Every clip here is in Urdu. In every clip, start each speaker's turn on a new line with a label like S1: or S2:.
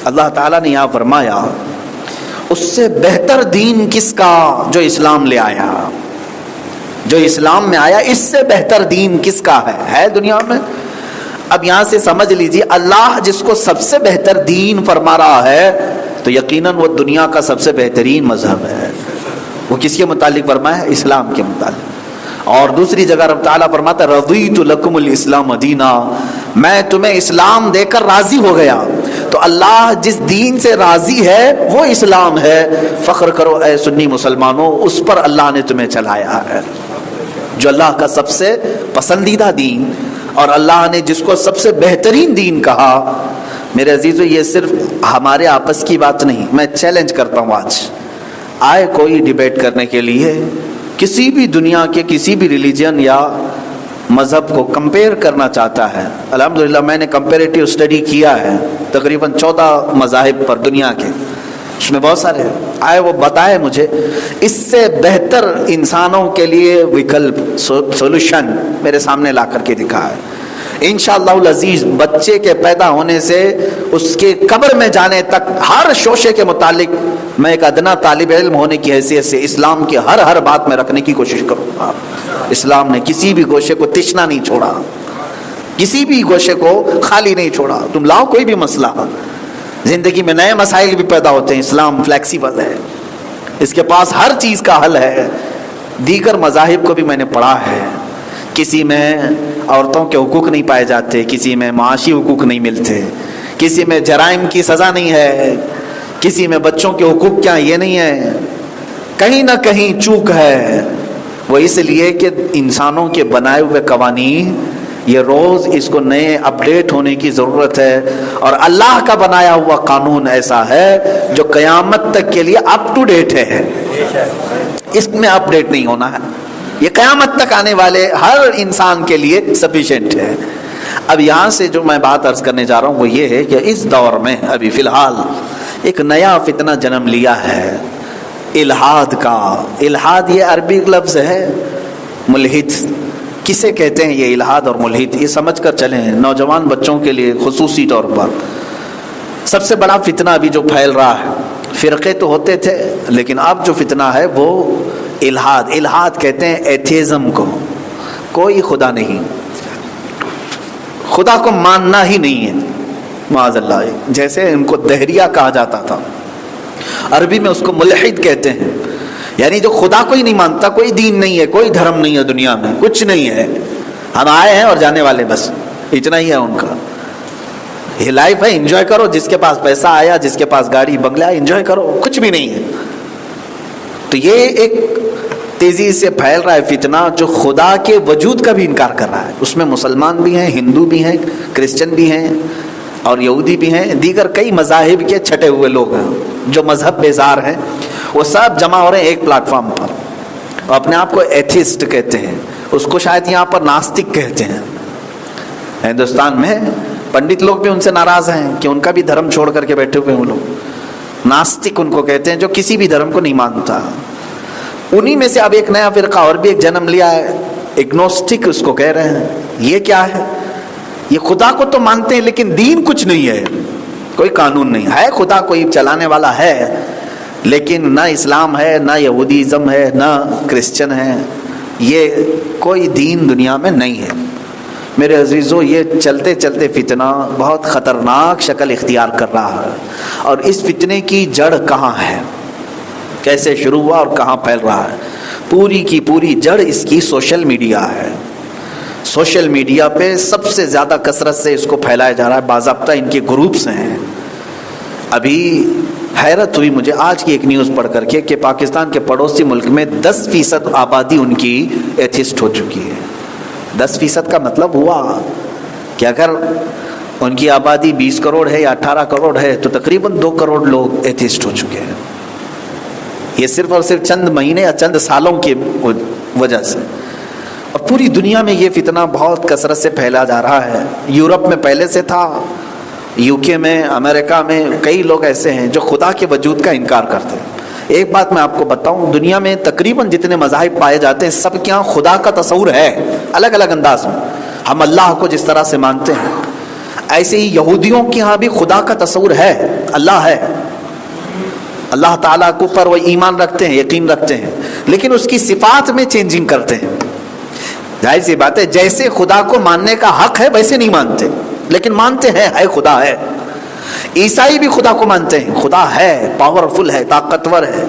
S1: اللہ تعالیٰ نے یہاں فرمایا اس سے بہتر دین کس کا جو اسلام لے آیا، جو اسلام میں آیا، اس سے بہتر دین کس کا ہے دنیا میں؟ اب یہاں سے سمجھ لیجیے اللہ جس کو سب سے بہتر دین فرما رہا ہے تو یقیناً وہ دنیا کا سب سے بہترین مذہب ہے۔ وہ کس کے متعلق فرمایا ہے؟ اسلام کے متعلق۔ اور دوسری جگہ رب تعالیٰ فرماتا ہے رضیت لکم الاسلام دینا، میں تمہیں اسلام دے کر راضی ہو گیا۔ تو اللہ جس دین سے راضی ہے وہ اسلام ہے۔ فخر کرو اے سنی مسلمانوں، اس پر اللہ نے تمہیں چلایا ہے، جو اللہ کا سب سے پسندیدہ دین، اور اللہ نے جس کو سب سے بہترین دین کہا۔ میرے عزیزو، یہ صرف ہمارے آپس کی بات نہیں، میں چیلنج کرتا ہوں آج آئے کوئی ڈیبیٹ کرنے کے لیے کسی بھی دنیا کے کسی بھی ریلیجن یا مذہب کو کمپیئر کرنا چاہتا ہے۔ الحمدللہ میں نے کمپیریٹیو اسٹڈی کیا ہے تقریباً 14 مذاہب پر دنیا کے، اس میں بہت سارے آئے، وہ بتائے مجھے اس سے بہتر انسانوں کے لیے وکلپ سولوشن میرے سامنے لا کر کے دکھا ہے۔ انشاءاللہ العزیز بچے کے پیدا ہونے سے اس کے قبر میں جانے تک ہر شوشے کے متعلق میں ایک ادنا طالب علم ہونے کی حیثیت سے اسلام کی ہر بات میں رکھنے کی کوشش کروں گا۔ اسلام نے کسی بھی گوشے کو تشنا نہیں چھوڑا، کسی بھی گوشے کو خالی نہیں چھوڑا۔ تم لاؤ کوئی بھی مسئلہ، زندگی میں نئے مسائل بھی پیدا ہوتے ہیں، اسلام فلیکسیبل ہے، اس کے پاس ہر چیز کا حل ہے۔ دیگر مذاہب کو بھی میں نے پڑھا ہے، کسی میں عورتوں کے حقوق نہیں پائے جاتے، کسی میں معاشی حقوق نہیں ملتے، کسی میں جرائم کی سزا نہیں ہے، کسی میں بچوں کے حقوق کیا یہ نہیں ہے، کہیں نہ کہیں چوک ہے۔ وہ اس لیے کہ انسانوں کے بنائے ہوئے قوانین یہ روز اس کو نئے اپڈیٹ ہونے کی ضرورت ہے، اور اللہ کا بنایا ہوا قانون ایسا ہے جو قیامت تک کے لیے اپ ٹو ڈیٹ ہے، اس میں اپڈیٹ نہیں ہونا ہے، یہ قیامت تک آنے والے ہر انسان کے لیے سفیشینٹ ہے۔ اب یہاں سے جو میں بات عرض کرنے جا رہا ہوں وہ یہ ہے کہ اس دور میں ابھی فی الحال ایک نیا فتنہ جنم لیا ہے الحاد کا۔ الحاد یہ عربی لفظ ہے، ملحد کسے کہتے ہیں؟ یہ الحاد اور ملحد، یہ سمجھ کر چلیں نوجوان بچوں کے لیے خصوصی طور پر۔ سب سے بڑا فتنہ ابھی جو پھیل رہا ہے، فرقے تو ہوتے تھے لیکن اب جو فتنہ ہے وہ الحاد۔ الحاد کہتے ہیں ایتھیزم کو، کوئی خدا نہیں، خدا کو ماننا ہی نہیں ہے، معاذ اللہ، جیسے ان کو دہریہ کہا جاتا تھا، عربی میں اس کو ملحد کہتے ہیں، یعنی جو خدا کو ہی نہیں مانتا، کوئی دین نہیں ہے، کوئی دھرم نہیں ہے دنیا میں، کچھ نہیں ہے، ہم آئے ہیں اور جانے والے، بس اتنا ہی ہے ان کا۔ یہ لائف ہے، انجوائے کرو، جس کے پاس پیسہ آیا، جس کے پاس گاڑی بنگلہ، انجوائے کرو، کچھ بھی نہیں ہے۔ تو یہ ایک تیزی سے پھیل رہا ہے فتنہ جو خدا کے وجود کا بھی انکار کر رہا ہے، اس میں مسلمان بھی ہیں، ہندو بھی ہیں، کرسچن بھی ہیں اور یہودی بھی ہیں، دیگر کئی مذاہب کے چھٹے ہوئے لوگ ہیں جو مذہب بیزار ہیں، وہ سب جمع ہو رہے ہیں ایک پلیٹ فارم پر، اور اپنے آپ کو ایتھیسٹ کہتے ہیں، اس کو شاید یہاں پر ناستک کہتے ہیں۔ ہندوستان میں پنڈت لوگ بھی ان سے ناراض ہیں کہ ان کا بھی دھرم چھوڑ کر کے بیٹھے ہوئے ہیں، وہ لوگ ناستک ان کو کہتے ہیں، جو کسی بھی دھرم کو نہیں مانتا۔ انہی میں سے اب ایک نیا فرقہ اور بھی ایک جنم لیا ہے، اگنوسٹک اس کو کہہ رہے ہیں۔ یہ کیا ہے؟ یہ خدا کو تو مانتے ہیں لیکن دین کچھ نہیں ہے، کوئی قانون نہیں ہے، خدا کوئی چلانے والا ہے لیکن نہ اسلام ہے، نہ یہودیزم ہے، نہ کرسچن ہے، یہ کوئی دین دنیا میں نہیں ہے۔ میرے عزیزو، یہ چلتے چلتے فتنہ بہت خطرناک شکل اختیار کر رہا ہے، اور اس فتنے کی جڑ کہاں ہے، کیسے شروع ہوا اور کہاں پھیل رہا ہے؟ پوری کی پوری جڑ اس کی سوشل میڈیا ہے۔ سوشل میڈیا پہ سب سے زیادہ کثرت سے اس کو پھیلایا جا رہا ہے، باضابطہ ان کے گروپس ہیں۔ ابھی حیرت ہوئی مجھے آج کی ایک نیوز پڑھ کر کے کہ پاکستان کے پڑوسی ملک میں 10% آبادی ان کی ایتھیسٹ ہو چکی ہے۔ 10% کا مطلب ہوا کہ اگر ان کی آبادی 20 کروڑ ہے یا 18 کروڑ ہے تو تقریباً 2 کروڑ لوگ ایتھیسٹ ہو چکے ہیں۔ یہ صرف اور صرف چند مہینے یا چند سالوں کی وجہ سے، اور پوری دنیا میں یہ فتنہ بہت کثرت سے پھیلا جا رہا ہے۔ یورپ میں پہلے سے تھا، یو کے میں، امریکہ میں کئی لوگ ایسے ہیں جو خدا کے وجود کا انکار کرتے ہیں۔ ایک بات میں آپ کو بتاؤں، دنیا میں تقریباً جتنے مذاہب پائے جاتے ہیں سب کے یہاں خدا کا تصور ہے، الگ الگ انداز میں، ہم اللہ کو جس طرح سے مانتے ہیں، ایسے ہی یہودیوں کے ہاں بھی خدا کا تصور ہے، اللہ ہے، اللہ تعالیٰ کے اوپر وہ ایمان رکھتے ہیں، یقین رکھتے ہیں، لیکن اس کی صفات میں چینجنگ کرتے ہیں۔ ظاہر سی بات ہے جیسے خدا کو ماننے کا حق ہے ویسے نہیں مانتے، لیکن مانتے ہیں ہے خدا ہے۔ عیسائی بھی خدا کو مانتے ہیں، خدا ہے، پاورفل ہے، طاقتور ہے،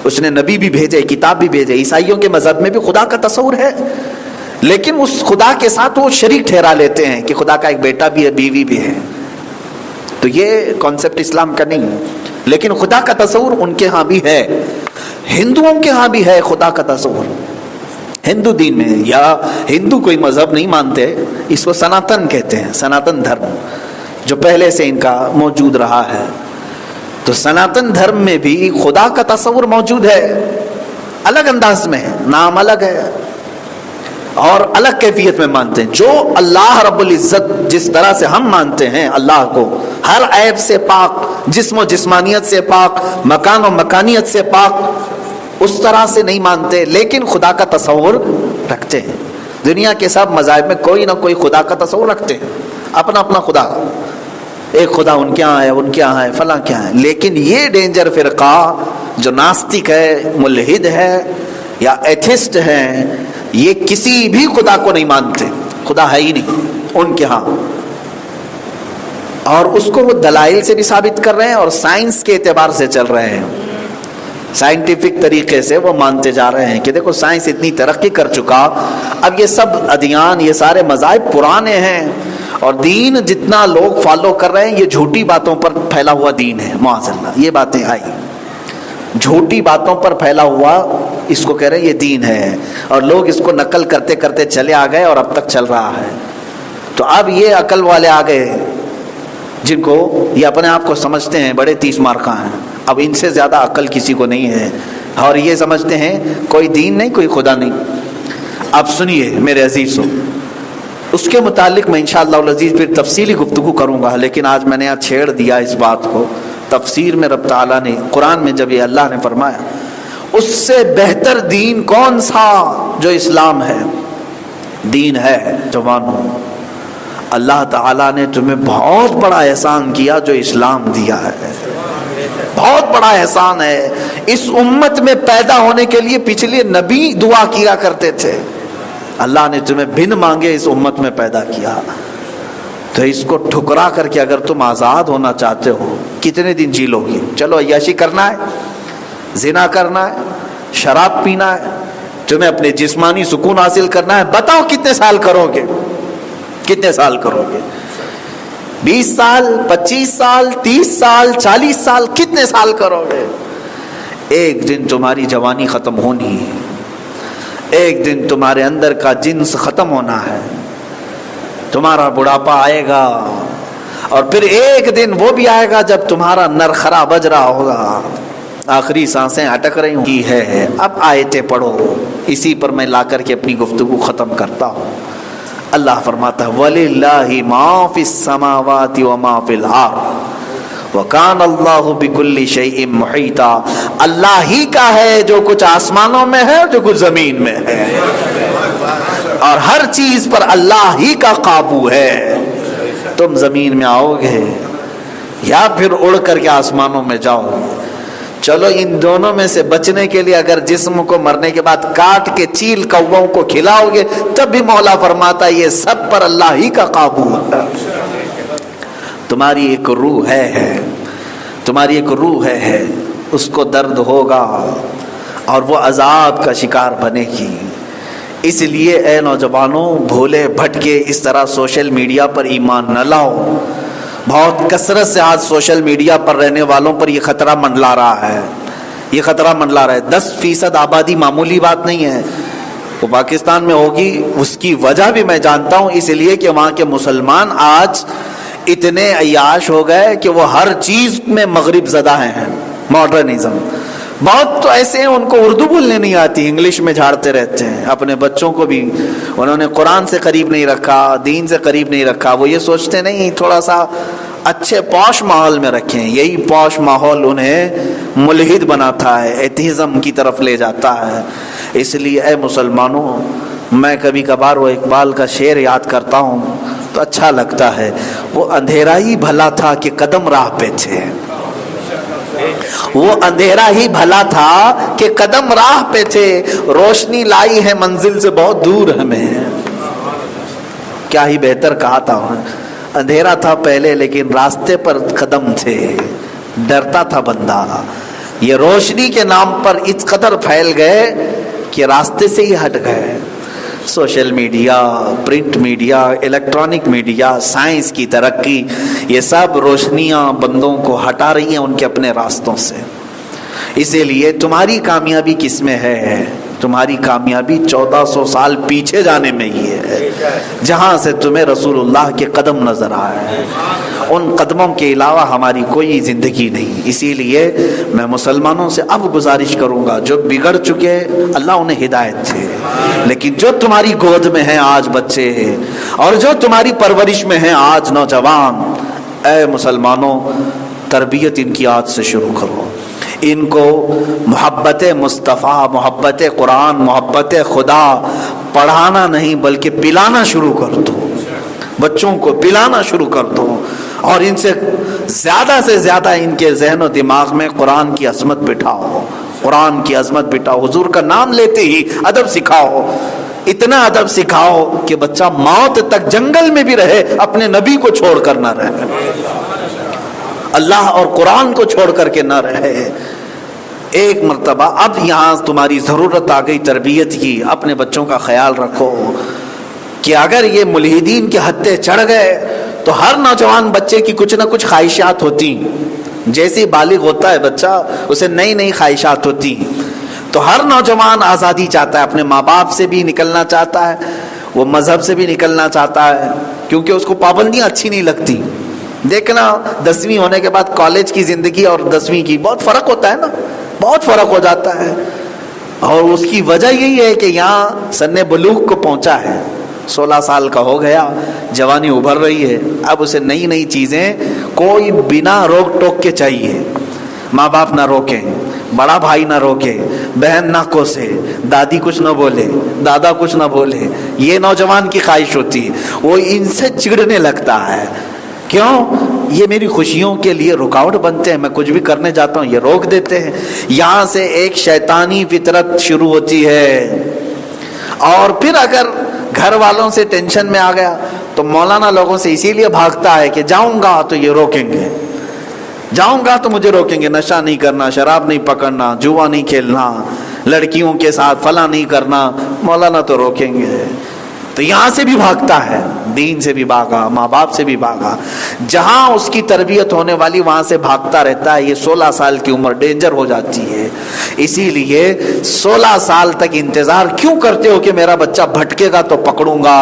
S1: اس نے نبی بھی بھیجے، کتاب بھی بھیجے۔ عیسائیوں کے مذہب میں بھی خدا کا تصور ہے، لیکن اس خدا کے ساتھ وہ شریک ٹھہرا لیتے ہیں کہ خدا کا ایک بیٹا بھی ہے، بیوی بھی ہے۔ تو یہ کانسیپٹ اسلام کا نہیں ہے، لیکن خدا کا تصور ان کے ہاں بھی ہے۔ ہندوؤں کے ہاں بھی ہے خدا کا تصور، ہندو دین میں، یا ہندو کوئی مذہب نہیں مانتے، اس کو سناتن کہتے ہیں، سناتن دھرم جو پہلے سے ان کا موجود رہا ہے۔ تو سناتن دھرم میں بھی خدا کا تصور موجود ہے، الگ انداز میں ہے، نام الگ ہے اور الگ کیفیت میں مانتے ہیں۔ جو اللہ رب العزت جس طرح سے ہم مانتے ہیں اللہ کو، ہر عیب سے پاک، جسم و جسمانیت سے پاک، مکان و مکانیت سے پاک، اس طرح سے نہیں مانتے، لیکن خدا کا تصور رکھتے ہیں۔ دنیا کے سب مذاہب میں کوئی نہ کوئی خدا کا تصور رکھتے ہیں، اپنا اپنا خدا، ایک خدا ان کے یہاں ہے، ان کے یہاں ہے، فلاں کے یہاں ہے۔ لیکن یہ ڈینجر فرقہ جو ناستک ہے، ملحد ہے یا ایتھسٹ ہے، یہ کسی بھی خدا کو نہیں مانتے، خدا ہے ہی نہیں ان کے ہاں، اور اس کو وہ دلائل سے بھی ثابت کر رہے ہیں اور سائنس کے اعتبار سے چل رہے ہیں، سائنٹیفک طریقے سے وہ مانتے جا رہے ہیں کہ دیکھو سائنس اتنی ترقی کر چکا، اب یہ سب ادیان، یہ سارے مذاہب پرانے ہیں، اور دین جتنا لوگ فالو کر رہے ہیں یہ جھوٹی باتوں پر پھیلا ہوا دین ہے، معاذ اللہ۔ یہ باتیں آئی، جھوٹی باتوں پر پھیلا ہوا، اس کو کہہ رہے ہیں یہ دین ہے، اور لوگ اس کو نقل کرتے کرتے چلے آ گئے اور اب تک چل رہا ہے۔ تو اب یہ عقل والے آ گئے جن کو یہ اپنے آپ کو سمجھتے ہیں بڑے 30 مارکہ ہیں، اب ان سے زیادہ عقل کسی کو نہیں ہے، اور یہ سمجھتے ہیں کوئی دین نہیں، کوئی خدا نہیں۔ اب سنیے میرے عزیزو، اس کے متعلق میں انشاءاللہ العزیز پھر تفصیلی گفتگو کروں گا، لیکن آج میں نے یہاں چھیڑ دیا اس بات کو۔ تفسیر میں رب تعالیٰ نے قرآن میں جب یہ اللہ نے فرمایا اس سے بہتر دین کون سا جو اسلام ہے، دین ہے جوانوں، اللہ تعالیٰ نے تمہیں بہت بڑا احسان کیا جو اسلام دیا ہے، بہت بڑا احسان ہے۔ اس امت میں پیدا ہونے کے لیے پچھلے نبی دعا کیا کرتے تھے، اللہ نے تمہیں بن مانگے اس امت میں پیدا کیا، تو اس کو ٹھکرا کر کے اگر تم آزاد ہونا چاہتے ہو کتنے دن جی لو گے؟ چلو عیاشی کرنا ہے، زنا کرنا ہے، شراب پینا ہے، تمہیں اپنے جسمانی سکون حاصل کرنا ہے، بتاؤ کتنے سال کرو گے؟ کتنے سال کرو گے؟ 20 سال، 25 سال، 30 سال، 40 سال، کتنے سال کرو گے؟ ایک دن تمہاری جوانی ختم ہونی ہے، ایک دن تمہارے اندر کا جنس ختم ہونا ہے، تمہارا بڑھاپا آئے گا، اور پھر ایک دن وہ بھی آئے گا جب تمہارا نرخرا بج رہا ہوگا، آخری سانسیں اٹک رہی ہوں گی ہے۔ اب آیتیں پڑھو، اسی پر میں لا کر کے اپنی گفتگو ختم کرتا ہوں۔ اللہ فرماتا ہے وَلِلَّهِ مَا فِي السَّمَاوَاتِ وَمَا فِي الْأَرْضِ وَكَانَ اللَّهُ بِكُلِّ شَيْءٍ مُحِيطًا، اللہ ہی کا ہے جو کچھ آسمانوں میں ہے، جو کچھ زمین میں ہے، اور ہر چیز پر اللہ ہی کا قابو ہے۔ تم زمین میں آؤ گے یا پھر اڑ کر کے آسمانوں میں جاؤ گے، چلو ان دونوں میں سے بچنے کے لیے اگر جسم کو مرنے کے بعد کاٹ کے چیل کووں کو کھلاؤ گے تب بھی مولا فرماتا یہ سب پر اللہ ہی کا قابو ہے۔ تمہاری ایک روح ہے، تمہاری ایک روح ہے، اس کو درد ہوگا اور وہ عذاب کا شکار بنے گی۔ اس لیے اے نوجوانوں، بھولے بھٹکے اس طرح سوشل میڈیا پر ایمان نہ لاؤ۔ بہت کثرت سے آج سوشل میڈیا پر رہنے والوں پر یہ خطرہ منڈلا رہا ہے، یہ خطرہ منڈلا رہا ہے۔ 10% آبادی معمولی بات نہیں ہے، وہ پاکستان میں ہوگی، اس کی وجہ بھی میں جانتا ہوں، اس لیے کہ وہاں کے مسلمان آج اتنے عیاش ہو گئے کہ وہ ہر چیز میں مغرب زدہ ہیں، ماڈرنزم۔ بہت تو ایسے ہیں ان کو اردو بولنے نہیں آتی، انگلش میں جھاڑتے رہتے ہیں، اپنے بچوں کو بھی انہوں نے قرآن سے قریب نہیں رکھا، دین سے قریب نہیں رکھا۔ وہ یہ سوچتے نہیں تھوڑا سا اچھے پوش ماحول میں رکھیں، یہی پوش ماحول انہیں ملحد بناتا ہے، ایتھیزم کی طرف لے جاتا ہے۔ اس لیے اے مسلمانوں، میں کبھی کبھار وہ اقبال کا شعر یاد کرتا ہوں، تو اچھا لگتا ہے. وہ اندھیرا ہی بھلا تھا کہ قدم راہ پہ تھے. وہ اندھیرا ہی بھلا تھا کہ قدم راہ پہ تھے. روشنی لائی ہے منزل سے بہت دور ہمیں. کیا ہی بہتر کہا تھا. اندھیرا تھا پہلے لیکن راستے پر قدم تھے. ڈرتا تھا بندہ. یہ روشنی کے نام پر اس قدر پھیل گئے کہ راستے سے ہی ہٹ گئے. Social media, print media, electronic media, science کی ترقی، یہ سب روشنیاں بندوں کو ہٹا رہی ہیں ان کے اپنے راستوں سے. اسی لیے تمہاری کامیابی کس میں ہے؟ تمہاری کامیابی 1400 سال پیچھے جانے میں ہی ہے، جہاں سے تمہیں رسول اللہ کے قدم نظر آئے. ان قدموں کے علاوہ ہماری کوئی زندگی نہیں. اسی لیے میں مسلمانوں سے اب گزارش کروں گا، جو بگڑ چکے اللہ انہیں ہدایت دے، لیکن جو تمہاری گود میں ہیں آج بچے اور جو تمہاری پرورش میں ہیں آج نوجوان، اے مسلمانوں تربیت ان کی آج سے شروع کرو. ان کو محبت مصطفیٰ، محبت قرآن، محبت خدا پڑھانا نہیں بلکہ پلانا شروع کر دو. بچوں کو پلانا شروع کر دو اور ان سے زیادہ ان کے ذہن و دماغ میں قرآن کی عظمت بٹھاؤ. قرآن کی عظمت بٹھاؤ. حضور کا نام لیتے ہی ادب سکھاؤ. اتنا ادب سکھاؤ کہ بچہ موت تک جنگل میں بھی رہے اپنے نبی کو چھوڑ کر نہ رہے، اللہ اور قرآن کو چھوڑ کر کے نہ رہے. ایک مرتبہ اب یہاں تمہاری ضرورت آ گئی تربیت کی. اپنے بچوں کا خیال رکھو کہ اگر یہ ملحدین کے ہتھے چڑھ گئے تو ہر نوجوان بچے کی کچھ نہ کچھ خواہشات ہوتی. جیسے بالغ ہوتا ہے بچہ اسے نئی خواہشات ہوتی. تو ہر نوجوان آزادی چاہتا ہے، اپنے ماں باپ سے بھی نکلنا چاہتا ہے، وہ مذہب سے بھی نکلنا چاہتا ہے، کیونکہ اس کو پابندیاں اچھی نہیں لگتی. دیکھنا 10ویں ہونے کے بعد کالج کی زندگی اور 10ویں کی بہت فرق ہوتا ہے نا، بہت فرق ہو جاتا ہے. اور اس کی وجہ یہی ہے کہ یہاں سن بلوغ کو پہنچا ہے، 16 سال کا ہو گیا، جوانی ابھر رہی ہے. اب اسے نئی چیزیں کوئی بنا روک ٹوک کے چاہیے. ماں باپ نہ روکیں، بڑا بھائی نہ روکے، بہن نہ کوسے، دادی کچھ نہ بولے، دادا کچھ نہ بولے. یہ نوجوان کی خواہش ہوتی ہے. وہ ان سے چڑنے لگتا ہے. کیوں؟ یہ میری خوشیوں کے لیے رکاوٹ بنتے ہیں. میں کچھ بھی کرنے جاتا ہوں یہ روک دیتے ہیں. یہاں سے ایک شیطانی فطرت شروع ہوتی ہے. اور پھر اگر گھر والوں سے ٹینشن میں آ گیا تو مولانا لوگوں سے اسی لیے بھاگتا ہے کہ جاؤں گا تو یہ روکیں گے، جاؤں گا تو مجھے روکیں گے. نشہ نہیں کرنا، شراب نہیں پکڑنا، جوا نہیں کھیلنا، لڑکیوں کے ساتھ فلاں نہیں کرنا، مولانا تو روکیں گے. تو یہاں سے بھی بھاگتا ہے، دین سے بھی بھاگا، ماں باپ سے بھی بھاگا. جہاں اس کی تربیت ہونے والی وہاں سے بھاگتا رہتا ہے. یہ 16 سال کی عمر ڈینجر ہو جاتی ہے. اسی لیے 16 سال تک انتظار کیوں کرتے ہو کہ میرا بچہ بھٹکے گا تو پکڑوں گا؟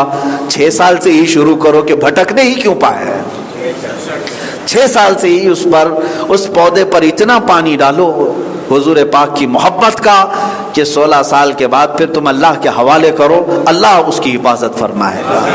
S1: 6 سال سے ہی شروع کرو کہ بھٹکنے ہی کیوں پائے. 6 سال سے ہی اس پودے پر اتنا پانی ڈالو حضور پاک کی محبت کا کہ 16 سال کے بعد پھر تم اللہ کے حوالے کرو، اللہ اس کی حفاظت فرمائے گا.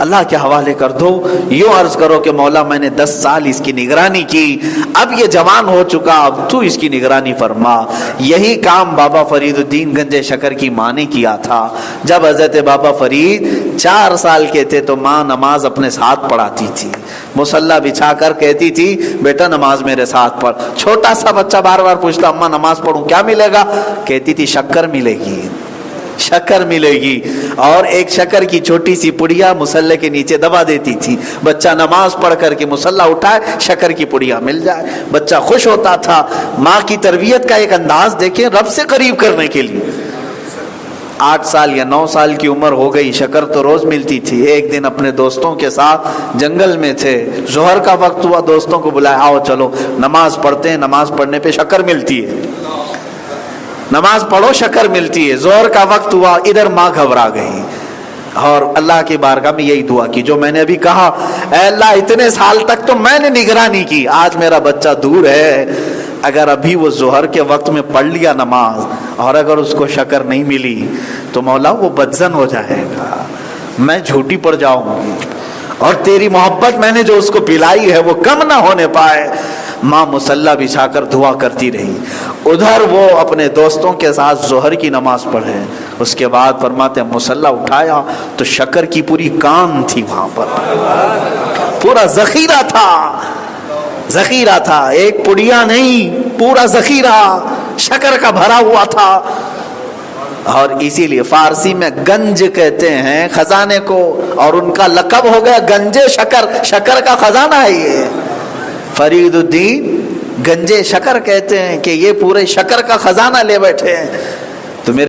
S1: اللہ کے حوالے کر دو. یوں عرض کرو کہ مولا میں نے 10 سال اس کی نگرانی کی، اب یہ جوان ہو چکا، اب تو اس کی نگرانی فرما. یہی کام بابا فرید الدین گنج شکر کی ماں نے کیا تھا. جب حضرت بابا فرید 4 سال کے تھے تو ماں نماز اپنے ساتھ پڑھاتی تھی، مصلی بچھا کر کہتی تھی بیٹا نماز میرے ساتھ پڑھ. چھوٹا سا بچہ بار بار پوچھتا اماں نماز پڑھوں کیا ملے گا؟ کہتی تھی شکر ملے گی، شکر ملے گی. اور ایک شکر کی چھوٹی سی پڑیا مصلی کے نیچے دبا دیتی تھی. بچہ نماز پڑھ کر کے مصلی اٹھائے شکر کی پڑیا مل جائے. بچہ خوش ہوتا تھا. ماں کی تربیت کا ایک انداز دیکھیں رب سے قریب کرنے کے لیے. 8 سال یا 9 سال کی عمر ہو گئی، شکر تو روز ملتی تھی. ایک دن اپنے دوستوں کے ساتھ جنگل میں تھے، ظہر کا وقت ہوا، دوستوں کو بلایا آؤ چلو نماز پڑھتے ہیں، نماز پڑھنے پہ شکر ملتی ہے، نماز پڑھو شکر ملتی ہے. ظہر کا وقت ہوا، ادھر ماں گھبرا گئی اور اللہ کی بارگاہ میں یہی دعا کی جو میں نے ابھی کہا، اے اللہ اتنے سال تک تو میں نے نگرانی کی، آج میرا بچہ دور ہے، اگر ابھی وہ ظہر کے وقت میں پڑھ لیا نماز اور اگر اس کو شکر نہیں ملی تو مولا وہ بدزن ہو جائے گا، میں جھوٹی پڑ جاؤں گی اور تیری محبت میں نے جو اس کو پلائی ہے وہ کم نہ ہونے پائے. ماں مصلی بچھا کر دعا کرتی رہی، ادھر وہ اپنے دوستوں کے ساتھ ظہر کی نماز پڑھے۔ اس کے بعد فرماتے ہیں مصلی اٹھایا تو شکر کی پوری کان تھی وہاں پر، پورا ذخیرہ تھا، ذخیرہ تھا، ایک پڑیا نہیں، پورا ذخیرہ شکر کا بھرا ہوا تھا۔ اور اسی لیے فارسی میں گنج کہتے ہیں خزانے کو، اور ان کا لقب ہو گیا گنجے شکر، شکر کا خزانہ ہے یہ، فرید الدین گنجے شکر کہتے ہیں کہ یہ پورے شکر کا خزانہ لے بیٹھے ہیں۔ تو میرے